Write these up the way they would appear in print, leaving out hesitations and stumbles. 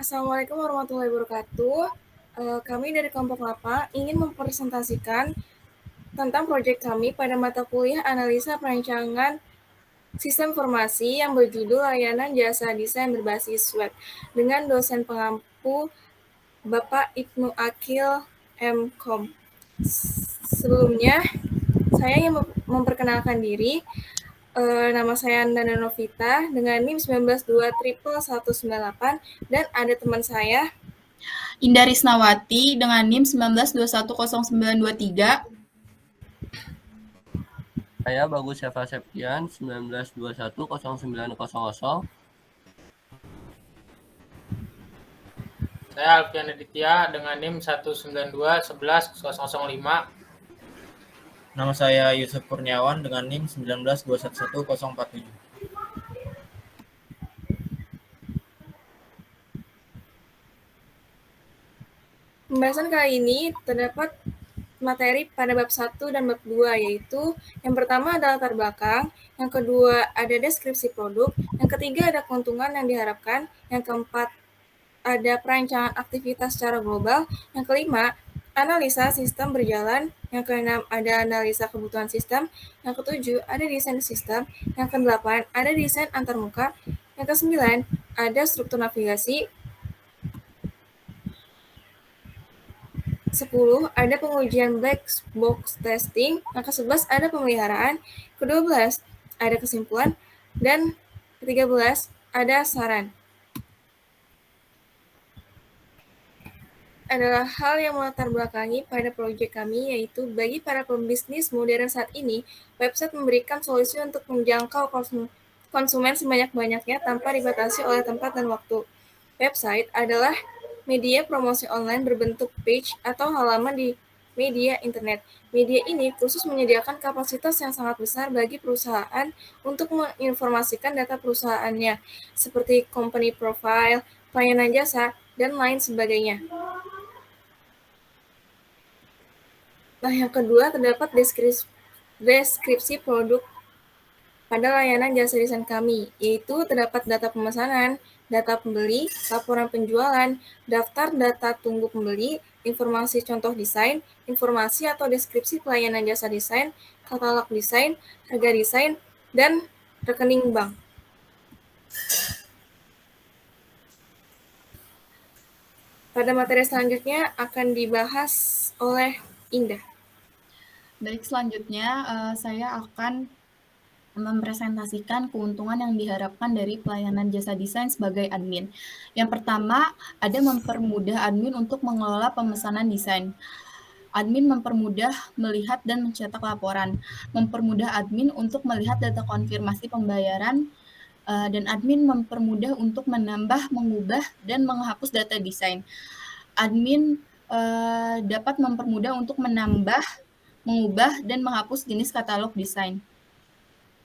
Assalamualaikum warahmatullahi wabarakatuh. Kami dari kelompok 8 ingin mempresentasikan tentang proyek kami pada mata kuliah analisa perancangan sistem informasi yang berjudul Layanan Jasa Desain Berbasis Web dengan dosen pengampu Bapak Ibnu Akil M.Com. Sebelumnya, saya ingin memperkenalkan diri. Nama saya Andana Novita dengan NIM 19221198 dan ada teman saya. Indah Risnawati dengan NIM 19210923. Saya Bagus Syafa Septian 19210900. Saya Alfian Aditya dengan NIM 192111005. Nama saya Yusuf Kurniawan dengan NIM 192111047. Pembahasan kali ini terdapat materi pada bab 1 dan bab 2, yaitu yang pertama adalah latar belakang, yang kedua ada deskripsi produk, yang ketiga ada keuntungan yang diharapkan, yang keempat ada perancangan aktivitas secara global, yang kelima analisa sistem berjalan, yang keenam ada analisa kebutuhan sistem, yang ketujuh ada desain sistem, yang kedelapan ada desain antarmuka, yang kesembilan ada struktur navigasi, 10 ada pengujian black box testing, yang ke-11 ada pemeliharaan, ke-12 ada kesimpulan, dan ke-13 ada saran. Adalah hal yang melatar belakangi pada proyek kami, yaitu bagi para pembisnis modern saat ini, website memberikan solusi untuk menjangkau konsumen sebanyak-banyaknya tanpa dibatasi oleh tempat dan waktu. Website adalah media promosi online berbentuk page atau halaman di media internet. Media ini khusus menyediakan kapasitas yang sangat besar bagi perusahaan untuk menginformasikan data perusahaannya, seperti company profile, pelayanan jasa, dan lain sebagainya. Nah, yang kedua terdapat deskripsi produk pada layanan jasa desain kami, yaitu terdapat data pemesanan, data pembeli, laporan penjualan, daftar data tunggu pembeli, informasi contoh desain, informasi atau deskripsi pelayanan jasa desain, katalog desain, harga desain, dan rekening bank. Pada materi selanjutnya akan dibahas oleh Indah. Baik, selanjutnya saya akan mempresentasikan keuntungan yang diharapkan dari pelayanan jasa desain sebagai admin. Yang pertama, ada mempermudah admin untuk mengelola pemesanan desain. Admin mempermudah melihat dan mencetak laporan, mempermudah admin untuk melihat data konfirmasi pembayaran, dan admin mempermudah untuk menambah, mengubah, dan menghapus data desain. Admin dapat mempermudah untuk menambah, mengubah, dan menghapus jenis katalog desain.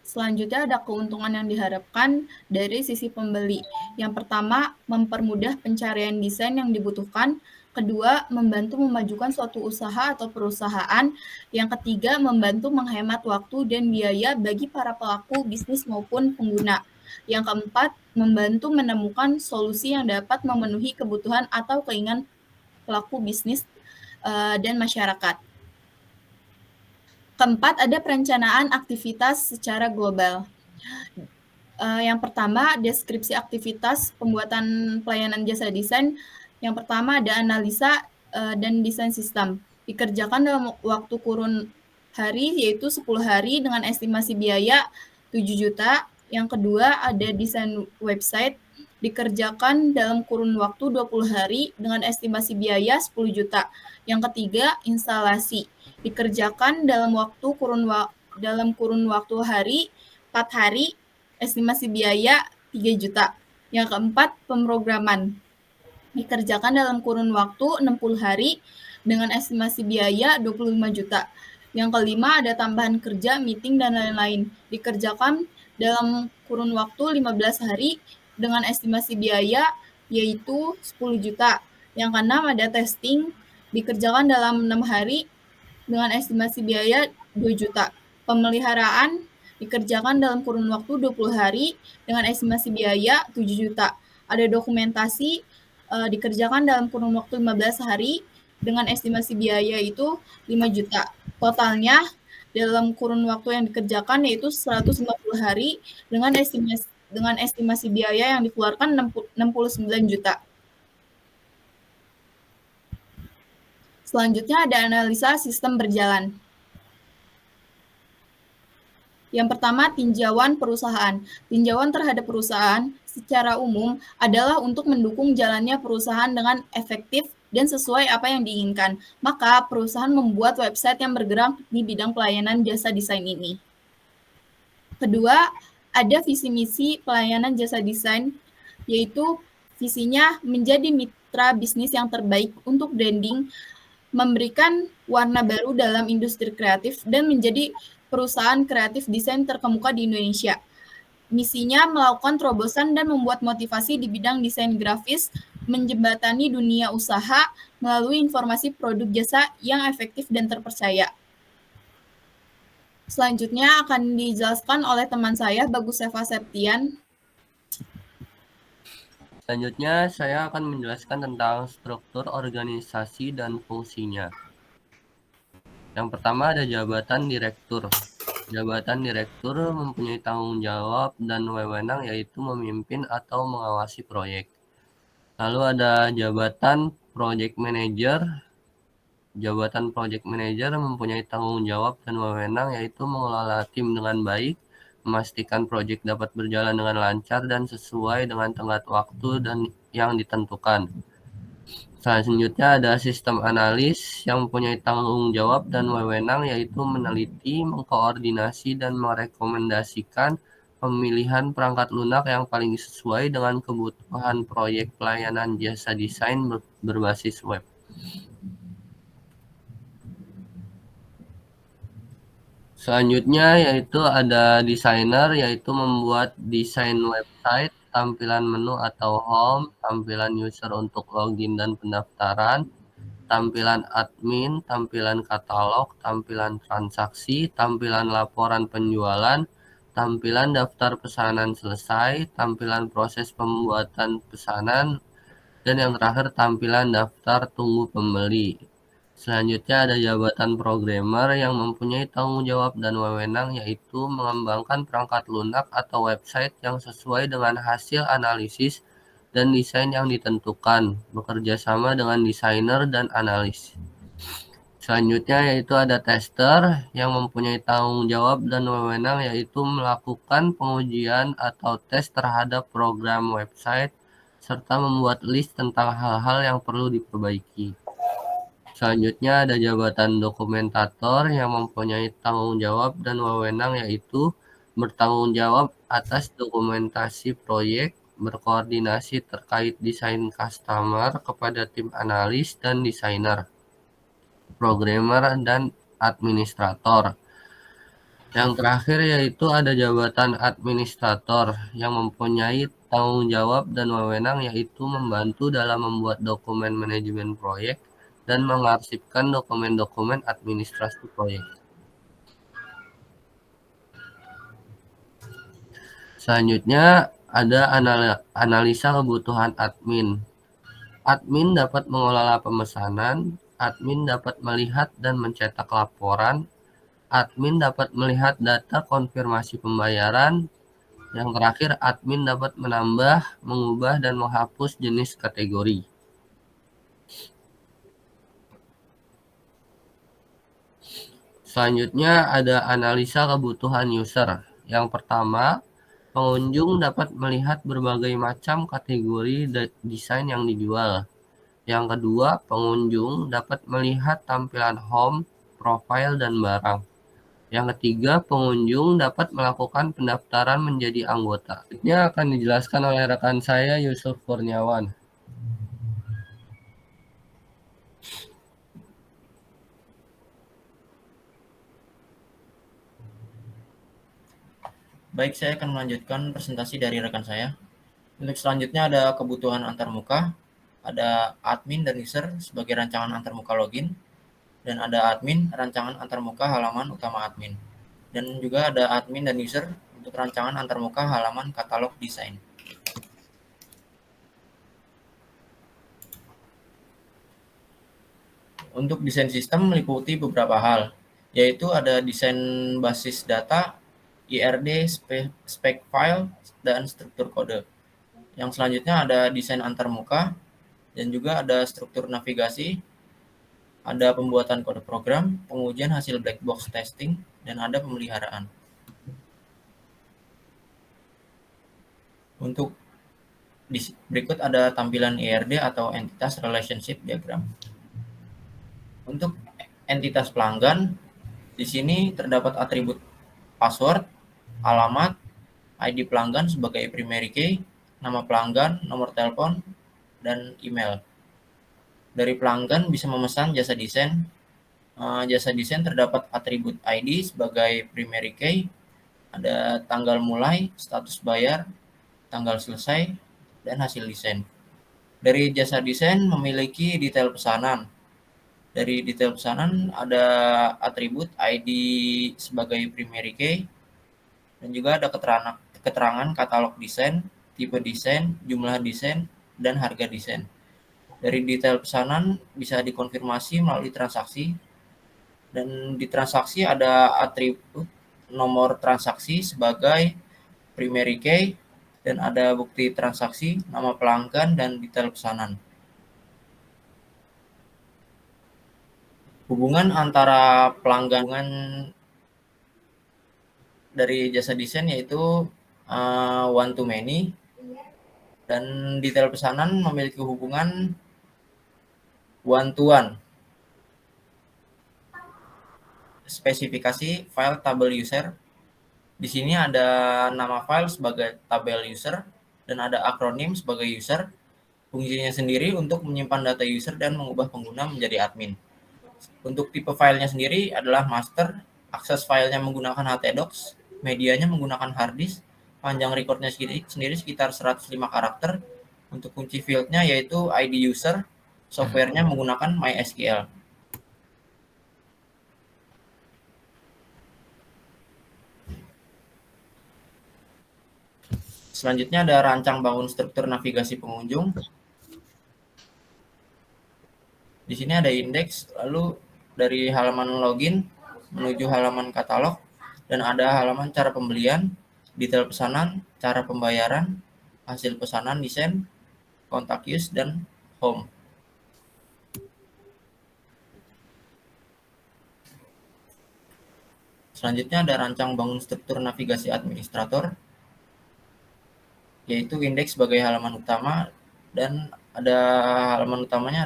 Selanjutnya ada keuntungan yang diharapkan dari sisi pembeli. Yang pertama, mempermudah pencarian desain yang dibutuhkan. Kedua, membantu memajukan suatu usaha atau perusahaan. Yang ketiga, membantu menghemat waktu dan biaya bagi para pelaku bisnis maupun pengguna. Yang keempat, membantu menemukan solusi yang dapat memenuhi kebutuhan atau keinginan pelaku bisnis dan masyarakat. Keempat, ada perencanaan aktivitas secara global. Yang pertama, deskripsi aktivitas pembuatan pelayanan jasa desain. Yang pertama ada analisa dan desain sistem. Dikerjakan dalam waktu kurun hari, yaitu 10 hari dengan estimasi biaya 7 juta. Yang kedua ada desain website. Dikerjakan dalam kurun waktu 20 hari dengan estimasi biaya 10 juta. Yang ketiga, instalasi. Dikerjakan dalam kurun waktu hari 4 hari, estimasi biaya 3 juta. Yang keempat, pemrograman. Dikerjakan dalam kurun waktu 60 hari dengan estimasi biaya 25 juta. Yang kelima, ada tambahan kerja, meeting, dan lain-lain. Dikerjakan dalam kurun waktu 15 hari dengan estimasi biaya yaitu 10 juta. Yang keenam, ada testing. Dikerjakan dalam 6 hari dengan estimasi biaya 2 juta. Pemeliharaan dikerjakan dalam kurun waktu 20 hari dengan estimasi biaya 7 juta. Ada dokumentasi dikerjakan dalam kurun waktu 15 hari dengan estimasi biaya itu 5 juta. Totalnya dalam kurun waktu yang dikerjakan yaitu 150 hari dengan estimasi biaya yang dikeluarkan 69 juta. Selanjutnya ada analisa sistem berjalan. Yang pertama, tinjauan perusahaan. Tinjauan terhadap perusahaan secara umum adalah untuk mendukung jalannya perusahaan dengan efektif dan sesuai apa yang diinginkan. Maka, perusahaan membuat website yang bergerak di bidang pelayanan jasa desain ini. Kedua, ada visi misi pelayanan jasa desain, yaitu visinya menjadi mitra bisnis yang terbaik untuk branding, memberikan warna baru dalam industri kreatif, dan menjadi perusahaan kreatif desain terkemuka di Indonesia. Misinya melakukan terobosan dan membuat motivasi di bidang desain grafis, menjembatani dunia usaha melalui informasi produk jasa yang efektif dan terpercaya. Selanjutnya akan dijelaskan oleh teman saya, Bagus Eva Septian. Selanjutnya, saya akan menjelaskan tentang struktur organisasi dan fungsinya. Yang pertama ada jabatan direktur. Jabatan direktur mempunyai tanggung jawab dan wewenang yaitu memimpin atau mengawasi proyek. Lalu ada jabatan project manager. Jabatan project manager mempunyai tanggung jawab dan wewenang yaitu mengelola tim dengan baik, memastikan proyek dapat berjalan dengan lancar dan sesuai dengan tenggat waktu dan yang ditentukan. Selanjutnya ada sistem analis yang mempunyai tanggung jawab dan wewenang yaitu meneliti, mengkoordinasi, dan merekomendasikan pemilihan perangkat lunak yang paling sesuai dengan kebutuhan proyek pelayanan jasa desain berbasis web. Selanjutnya yaitu ada desainer, yaitu membuat desain website, tampilan menu atau home, tampilan user untuk login dan pendaftaran, tampilan admin, tampilan katalog, tampilan transaksi, tampilan laporan penjualan, tampilan daftar pesanan selesai, tampilan proses pembuatan pesanan, dan yang terakhir tampilan daftar tunggu pembeli. Selanjutnya ada jabatan programmer yang mempunyai tanggung jawab dan wewenang yaitu mengembangkan perangkat lunak atau website yang sesuai dengan hasil analisis dan desain yang ditentukan, bekerja sama dengan desainer dan analis. Selanjutnya yaitu ada tester yang mempunyai tanggung jawab dan wewenang yaitu melakukan pengujian atau tes terhadap program website serta membuat list tentang hal-hal yang perlu diperbaiki. Selanjutnya ada jabatan dokumentator yang mempunyai tanggung jawab dan wewenang yaitu bertanggung jawab atas dokumentasi proyek, berkoordinasi terkait desain customer kepada tim analis dan desainer, programmer, dan administrator. Yang terakhir yaitu ada jabatan administrator yang mempunyai tanggung jawab dan wewenang yaitu membantu dalam membuat dokumen manajemen proyek dan mengarsipkan dokumen-dokumen administrasi proyek. Selanjutnya ada analisa kebutuhan admin. Admin dapat mengelola pemesanan, admin dapat melihat dan mencetak laporan, admin dapat melihat data konfirmasi pembayaran, yang terakhir admin dapat menambah, mengubah, dan menghapus jenis kategori. Selanjutnya ada analisa kebutuhan user. Yang pertama, pengunjung dapat melihat berbagai macam kategori desain yang dijual. Yang kedua, pengunjung dapat melihat tampilan home, profile, dan barang. Yang ketiga, pengunjung dapat melakukan pendaftaran menjadi anggota. Ini akan dijelaskan oleh rekan saya, Yusuf Kurniawan. Baik, saya akan melanjutkan presentasi dari rekan saya. Untuk selanjutnya ada kebutuhan antarmuka, ada admin dan user sebagai rancangan antarmuka login, dan ada admin rancangan antarmuka halaman utama admin. Dan juga ada admin dan user untuk rancangan antarmuka halaman katalog desain. Untuk desain sistem meliputi beberapa hal, yaitu ada desain basis data, IRD, spec file, dan struktur kode. Yang selanjutnya ada desain antarmuka, dan juga ada struktur navigasi, ada pembuatan kode program, pengujian hasil black box testing, dan ada pemeliharaan. Untuk berikut ada tampilan IRD atau Entitas Relationship Diagram. Untuk entitas pelanggan, di sini terdapat atribut password, alamat, ID pelanggan sebagai primary key, nama pelanggan, nomor telepon, dan email. Dari pelanggan bisa memesan jasa desain. Jasa desain terdapat atribut ID sebagai primary key, ada tanggal mulai, status bayar, tanggal selesai, dan hasil desain. Dari jasa desain memiliki detail pesanan. Dari detail pesanan ada atribut ID sebagai primary key, dan juga ada keterangan katalog desain, tipe desain, jumlah desain, dan harga desain. Dari detail pesanan bisa dikonfirmasi melalui transaksi, dan di transaksi ada atribut nomor transaksi sebagai primary key, dan ada bukti transaksi, nama pelanggan, dan detail pesanan. Hubungan antara pelanggan dari jasa desain yaitu one to many, dan detail pesanan memiliki hubungan one to one. Spesifikasi file tabel user. Di sini ada nama file sebagai tabel user dan ada akronim sebagai user. Fungsinya sendiri untuk menyimpan data user dan mengubah pengguna menjadi admin. Untuk tipe filenya sendiri adalah master, akses filenya menggunakan htdocs, medianya menggunakan hard disk, panjang recordnya sendiri sekitar 105 karakter. Untuk kunci fieldnya yaitu ID user, softwarenya menggunakan MySQL. Selanjutnya ada rancang bangun struktur navigasi pengunjung. Di sini ada indeks, lalu dari halaman login menuju halaman katalog, dan ada halaman cara pembelian, detail pesanan, cara pembayaran, hasil pesanan desain, kontak use, dan home. Selanjutnya ada rancang bangun struktur navigasi administrator, yaitu indeks sebagai halaman utama, dan ada halaman utamanya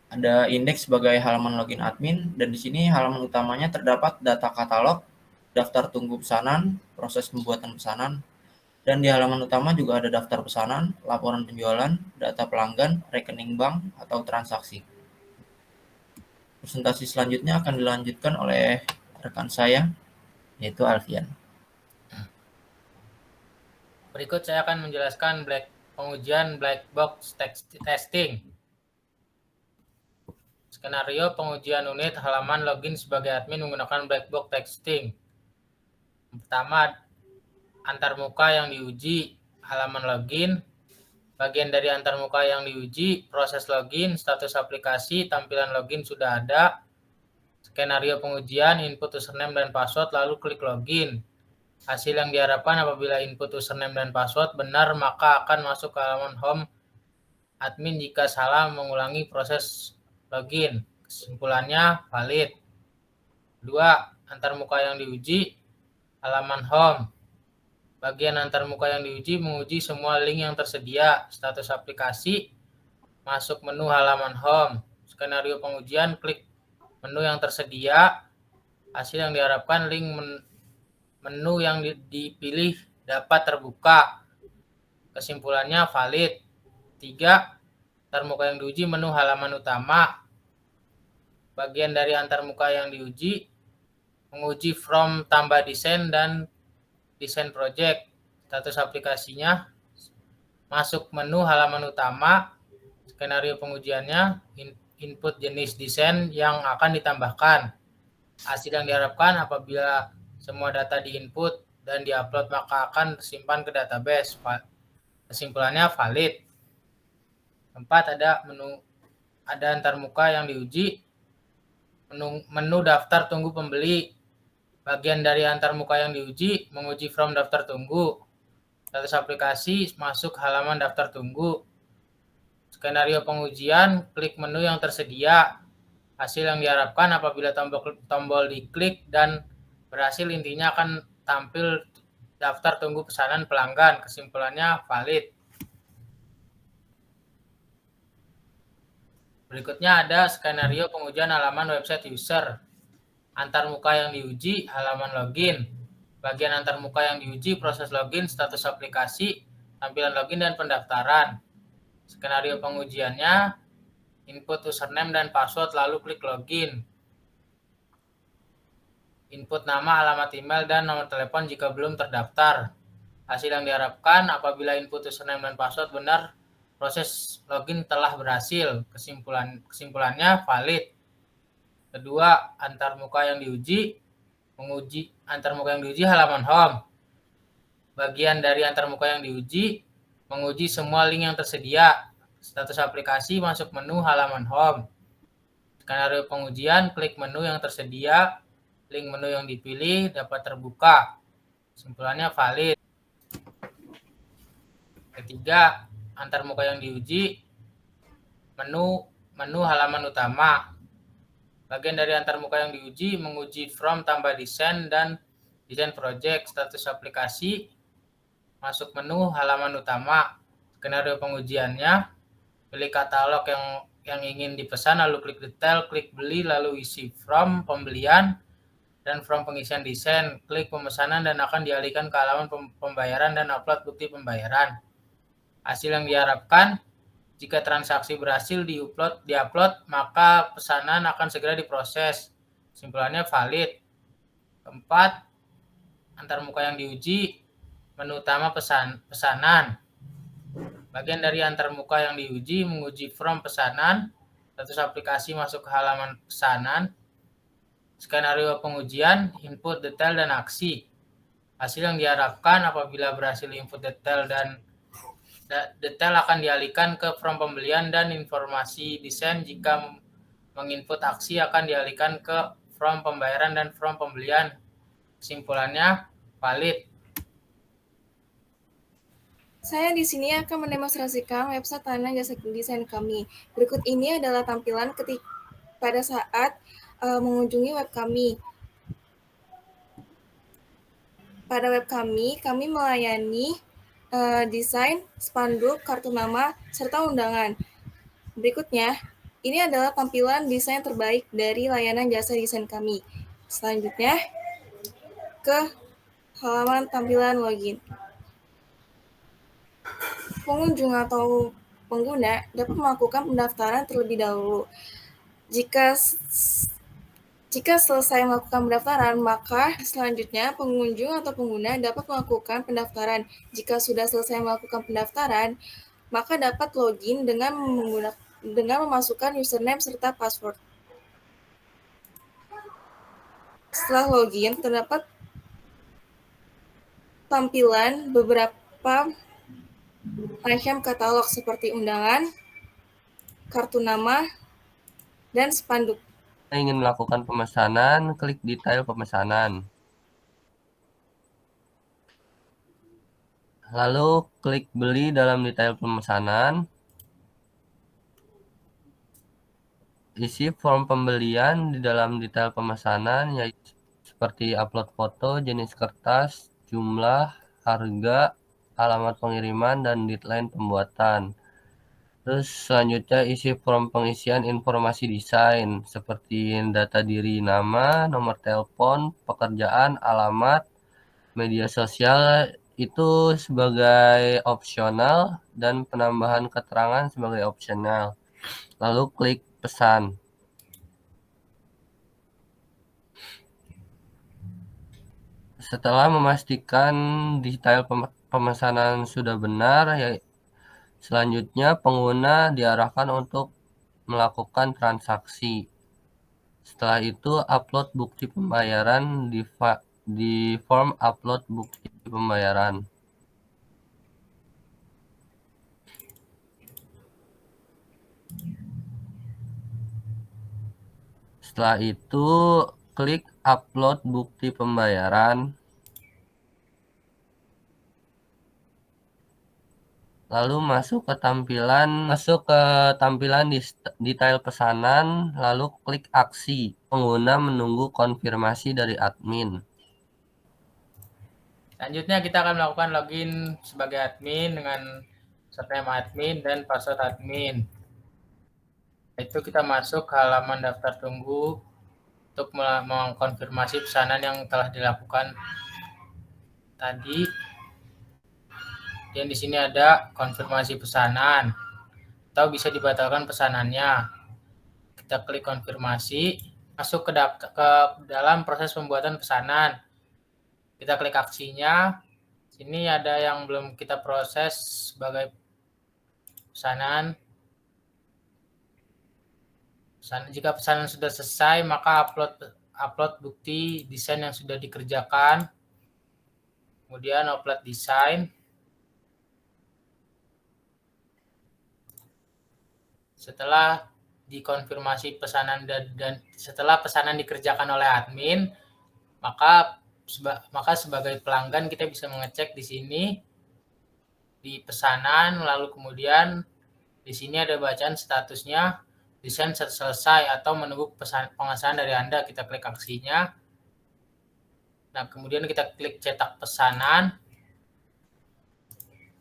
ada indeks sebagai halaman login admin, dan di sini halaman utamanya terdapat data katalog, daftar tunggu pesanan, proses pembuatan pesanan, dan di halaman utama juga ada daftar pesanan, laporan penjualan, data pelanggan, rekening bank, atau transaksi. Presentasi selanjutnya akan dilanjutkan oleh rekan saya, yaitu Alfian. Berikut saya akan menjelaskan pengujian black box testing. Skenario pengujian unit halaman login sebagai admin menggunakan black box testing. Pertama, antarmuka yang diuji, halaman login. Bagian dari antarmuka yang diuji, proses login, status aplikasi, tampilan login sudah ada. Skenario pengujian, input username dan password, lalu klik login. Hasil yang diharapkan apabila input username dan password benar, maka akan masuk ke halaman home admin. Jika salah, mengulangi proses login. Kesimpulannya valid. 2. Antarmuka yang diuji, halaman home. Bagian antarmuka yang diuji menguji semua link yang tersedia, status aplikasi, masuk menu halaman home. Skenario pengujian, klik menu yang tersedia. Hasil yang diharapkan, link menu yang dipilih dapat terbuka. Kesimpulannya valid. 3. Antarmuka yang diuji menu halaman utama. Bagian dari antarmuka yang diuji menguji from tambah desain dan desain project. Status aplikasinya masuk menu halaman utama. Skenario pengujiannya input jenis desain yang akan ditambahkan. Hasil yang diharapkan apabila semua data diinput dan diupload maka akan tersimpan ke database. Kesimpulannya valid. Keempat, ada antarmuka yang diuji, menu daftar tunggu pembeli. Bagian dari antarmuka yang diuji, menguji from daftar tunggu. Status aplikasi, masuk halaman daftar tunggu. Skenario pengujian, klik menu yang tersedia. Hasil yang diharapkan apabila tombol diklik dan berhasil, intinya akan tampil daftar tunggu pesanan pelanggan. Kesimpulannya valid. Berikutnya ada skenario pengujian halaman website user. Antarmuka yang diuji, halaman login. Bagian antarmuka yang diuji, proses login, status aplikasi, tampilan login, dan pendaftaran. Skenario pengujiannya, input username dan password lalu klik login. Input nama, alamat email, dan nomor telepon jika belum terdaftar. Hasil yang diharapkan apabila input username dan password benar, proses login telah berhasil. Kesimpulannya valid. Kedua, antarmuka yang diuji, antarmuka yang diuji halaman home. Bagian dari antarmuka yang diuji, menguji semua link yang tersedia. Status aplikasi, masuk menu halaman home. Skenario pengujian, klik menu yang tersedia, link menu yang dipilih dapat terbuka. Kesimpulannya valid. Ketiga, antarmuka yang diuji, menu halaman utama. Bagian dari antarmuka yang diuji, menguji from tambah desain dan desain project. Status aplikasi, masuk menu halaman utama. Skenario pengujiannya, pilih katalog yang ingin dipesan, lalu klik detail, klik beli, lalu isi from pembelian dan from pengisian desain. Klik pemesanan dan akan dialihkan ke halaman pembayaran dan upload bukti pembayaran. Hasil yang diharapkan, jika transaksi berhasil diupload, maka pesanan akan segera diproses. Kesimpulannya valid. Keempat, antarmuka yang diuji, menu utama pesanan. Bagian dari antarmuka yang diuji, menguji from pesanan, status aplikasi, masuk ke halaman pesanan. Skenario pengujian, input detail dan aksi. Hasil yang diharapkan apabila berhasil input detail akan dialihkan ke from pembelian dan informasi desain. Jika menginput aksi akan dialihkan ke from pembayaran dan from pembelian. Kesimpulannya valid. Saya di sini akan mendemonstrasikan website layanan jasa desain kami. Berikut ini adalah tampilan pada saat mengunjungi web kami. Pada web kami melayani desain, spanduk, kartu nama, serta undangan. Berikutnya, ini adalah tampilan desain terbaik dari layanan jasa desain kami. Selanjutnya, ke halaman tampilan login. Pengunjung atau pengguna dapat melakukan pendaftaran terlebih dahulu. Jika selesai melakukan pendaftaran, maka selanjutnya pengunjung atau pengguna dapat melakukan pendaftaran. Jika sudah selesai melakukan pendaftaran, maka dapat login dengan memasukkan username serta password. Setelah login, terdapat tampilan beberapa macam katalog seperti undangan, kartu nama, dan spanduk. Ingin melakukan pemesanan, klik detail pemesanan. Lalu klik beli dalam detail pemesanan. Isi form pembelian di dalam detail pemesanan, yaitu seperti upload foto, jenis kertas, jumlah, harga, alamat pengiriman, dan deadline pembuatan. Terus selanjutnya isi form pengisian informasi desain seperti data diri, nama, nomor telepon, pekerjaan, alamat, media sosial itu sebagai opsional dan penambahan keterangan sebagai opsional. Lalu klik pesan. Setelah memastikan detail pemesanan sudah benar, selanjutnya pengguna diarahkan untuk melakukan transaksi. Setelah itu upload bukti pembayaran di form upload bukti pembayaran. Setelah itu klik upload bukti pembayaran. Lalu masuk ke tampilan detail pesanan, lalu klik aksi. Pengguna menunggu konfirmasi dari admin. Selanjutnya kita akan melakukan login sebagai admin dengan username admin dan password admin. Itu kita masuk ke halaman daftar tunggu untuk mengkonfirmasi pesanan yang telah dilakukan tadi. Dan di sini ada konfirmasi pesanan atau bisa dibatalkan pesanannya. Kita klik konfirmasi, masuk ke dalam proses pembuatan pesanan. Kita klik aksinya. Sini ada yang belum kita proses sebagai pesanan. Jika pesanan sudah selesai, maka upload bukti desain yang sudah dikerjakan. Kemudian upload desain. Setelah dikonfirmasi pesanan dan setelah pesanan dikerjakan oleh admin, maka sebagai pelanggan kita bisa mengecek di sini di pesanan, lalu kemudian di sini ada bacaan statusnya desain selesai atau menunggu pengesahan dari Anda. Kita klik aksinya. Nah, kemudian kita klik cetak pesanan.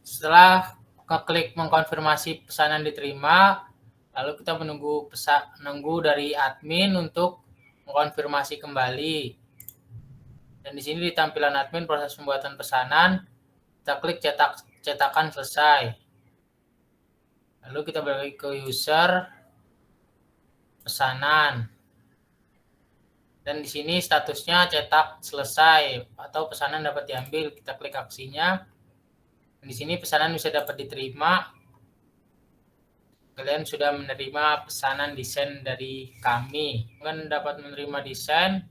Setelah klik mengkonfirmasi pesanan diterima, lalu kita menunggu dari admin untuk mengkonfirmasi kembali. Dan di sini di tampilan admin proses pembuatan pesanan, kita klik cetakan selesai. Lalu kita balik ke user pesanan. Dan di sini statusnya cetak selesai atau pesanan dapat diambil. Kita klik aksinya. Dan di sini pesanan bisa dapat diterima. Kalian sudah menerima pesanan desain dari kami. Kalian dapat menerima desain.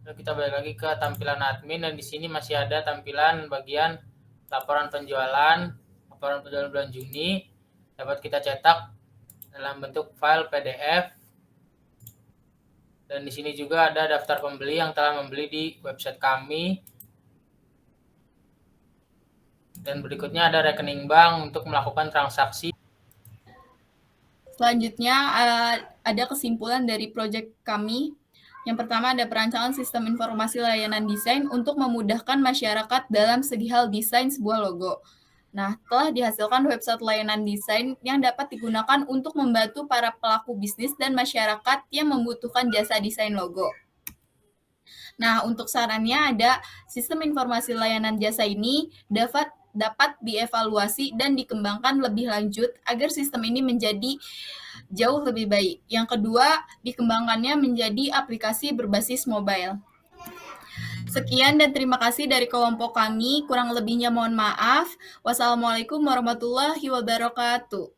Lalu kita balik lagi ke tampilan admin dan di sini masih ada tampilan bagian laporan penjualan bulan Juni. Dapat kita cetak dalam bentuk file PDF. Dan di sini juga ada daftar pembeli yang telah membeli di website kami. Dan berikutnya ada rekening bank untuk melakukan transaksi. Selanjutnya ada kesimpulan dari proyek kami. Yang pertama ada perancangan sistem informasi layanan desain untuk memudahkan masyarakat dalam segi hal desain sebuah logo. Nah, telah dihasilkan website layanan desain yang dapat digunakan untuk membantu para pelaku bisnis dan masyarakat yang membutuhkan jasa desain logo. Nah, untuk sarannya ada sistem informasi layanan jasa ini dapat dievaluasi dan dikembangkan lebih lanjut agar sistem ini menjadi jauh lebih baik. Yang kedua, dikembangkannya menjadi aplikasi berbasis mobile. Sekian dan terima kasih dari kelompok kami. Kurang lebihnya mohon maaf. Wassalamualaikum warahmatullahi wabarakatuh.